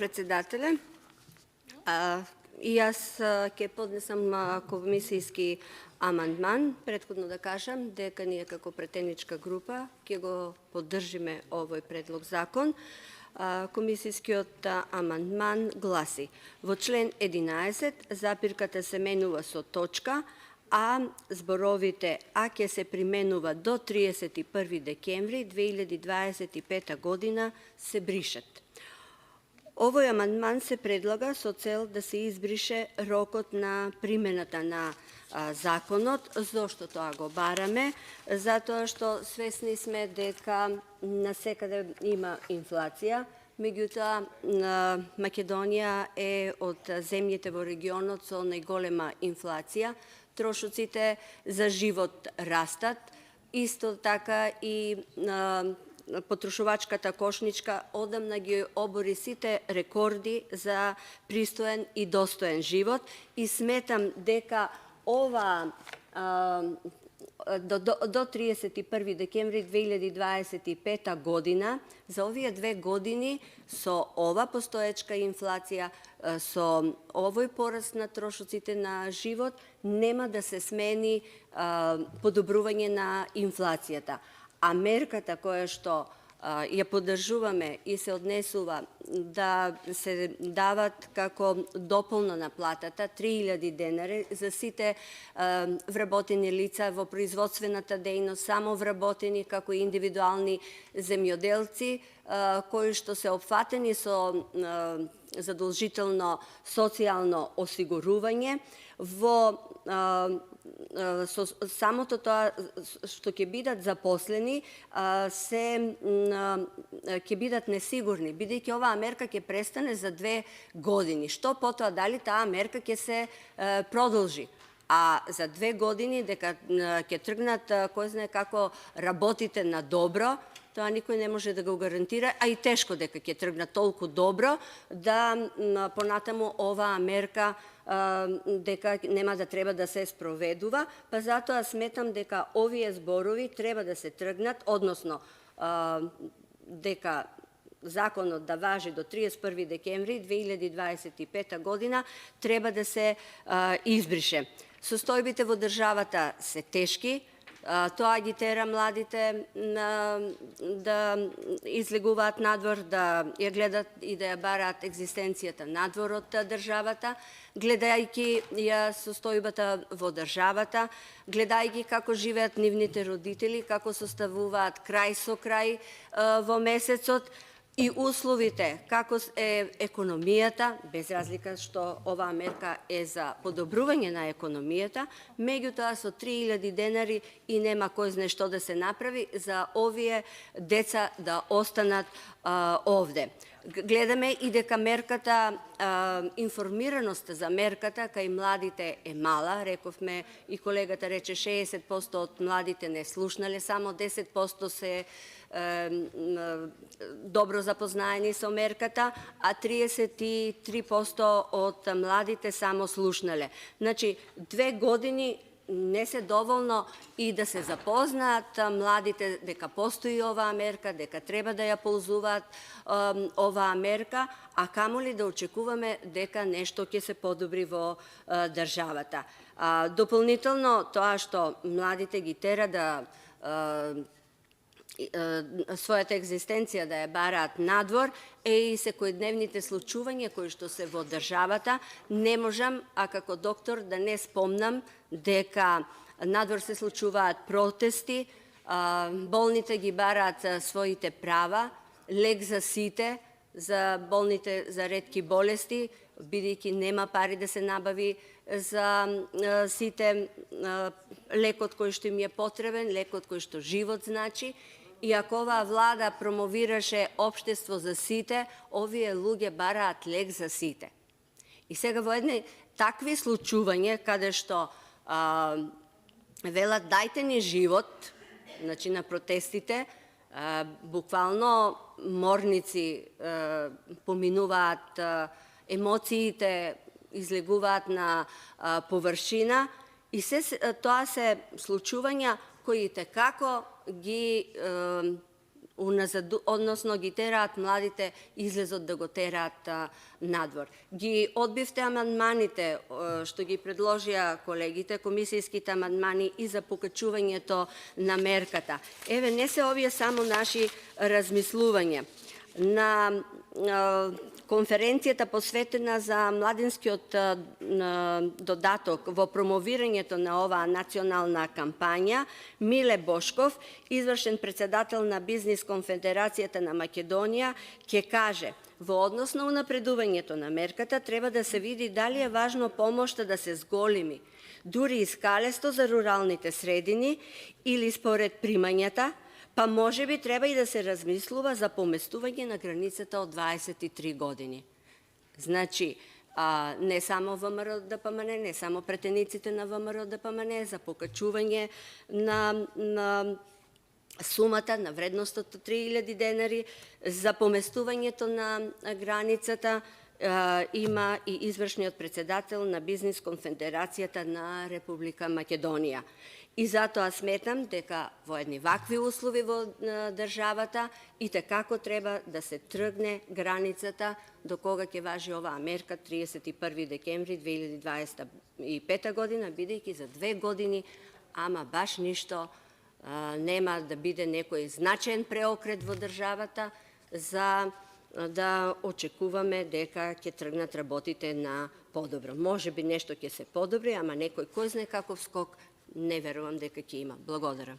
Председателе, и јас ќе поднесам комисијски амандман. Претходно да кажам дека ние како претеничка група ќе го поддржиме овој предлог закон. Комисијскиот амандман гласи: во член 11 запирката се менува со точка, а зборовите „а ќе се применува до 31 декември 2025 година“ се бришат. Овој амандман се предлага со цел да се избрише рокот на примената на законот. Зошто тоа го бараме? Затоа што свесни сме дека насекаде има инфлација, меѓутоа Македонија е од земјите во регионот со најголема инфлација. Трошоците за живот растат, исто така и потрошувачката кошничка одамна ги обори сите рекорди за пристоен и достоен живот и сметам дека ова до 31 декември 2025 година, за овие 2 години со ова постоечка инфлација, со овој пораст на трошоците на живот, нема да се смени подобрување на инфлацијата. А мерката која што ја поддржуваме и се однесува да се дават како дополна на платата 3000 денари за сите вработени лица во производствената дејност, само вработени како индивидуални земјоделци, кои што се опфатени со задолжително социјално осигурување. Во со самото тоа што ќе бидат запослени ќе бидат несигурни, бидејќи оваа мерка ќе престане за 2 години. Што потоа дали таа мерка ќе се продолжи? А за 2 години дека ќе тргнат кој знае како работите на добро, тоа никој не може да го гарантира, а и тешко дека ќе тргнат толку добро да понатаму оваа мерка дека нема да треба да се спроведува, па затоа сметам дека овие зборови треба да се тргнат, односно дека законот да важи до 31 декември 2025 година треба да се избрише. Состојбите во државата се тешки, тоа ги тера младите да излегуваат надвор, да ја гледат и да ја бараат екзистенцијата надвор од државата, гледајќи ја состојбата во државата, гледајќи како живеат нивните родители, како составуваат крај со крај во месецот, и условите, како е економијата, без разлика што оваа мерка е за подобрување на економијата, меѓутоа со 3000 денари и нема кој знае што да се направи за овие деца да останат овде. Гледаме и дека мерката, информираноста за мерката кај младите е мала. Рековме и колегата рече 60% од младите не слушнале, само 10% се добро запознаени со мерката, а 33% од младите само слушнале. Значи, 2 години не се доволно и да се запознаат младите дека постои оваа мерка, дека треба да ја ползуваат оваа мерка, а камоли да очекуваме дека нешто ќе се подобри во државата. Дополнително, тоа што младите ги тера да својата екзистенција да ја бараат надвор е и секојдневните случувања кои што се во државата. Не можам, а како доктор, да не спомнам дека надвор се случуваат протести, болните ги бараат своите права, лек за сите, за болните за ретки болести, бидејќи нема пари да се набави за сите лекот кој што им е потребен, лекот кој што живот значи. И ако оваа влада промовираше општество за сите, овие луѓе бараат лек за сите. И сега во едни такви случувања, каде што велат дајте ни живот, значи на протестите, буквално морници поминуваат, емоциите излегуваат на површина и тоа се случувања кои како ги односно ги тераат младите, излезот да го тераат надвор. Ги одбивте амандманите што ги предложија колегите, комисијските амандмани и за покачувањето на мерката. Еве, не се овие само наши размислувања. На конференцијата посветена за младинскиот додаток во промовирањето на оваа национална кампања, Миле Бошков, извршен председател на Бизнис конфедерацијата на Македонија, ќе каже: во однос на унапредувањето на мерката треба да се види дали е важно помошта да се зголеми, дури и скалесто за руралните средини или според примањата, па може би треба и да се размислува за поместување на границата од 23 години. Значи, не само ВМРО ДПМН, не само претениците на ВМРО ДПМН, за покачување на сумата, на вредноста од 3000 денари, за поместувањето на границата има и извршниот председател на Бизнис конфедерацијата на Република Македонија. И затоа сметам дека во едни вакви услови во државата и како треба да се тргне границата до кога ќе важи оваа мерка 31 декември 2025 година, бидејќи за 2 години, ама баш ништо нема да биде некој значаен преокрет во државата за да очекуваме дека ќе тргнат работите на подобро. Може би нешто ќе се подобри, ама некој кој знае каков скок не верувам дека ќе има. Благодарам.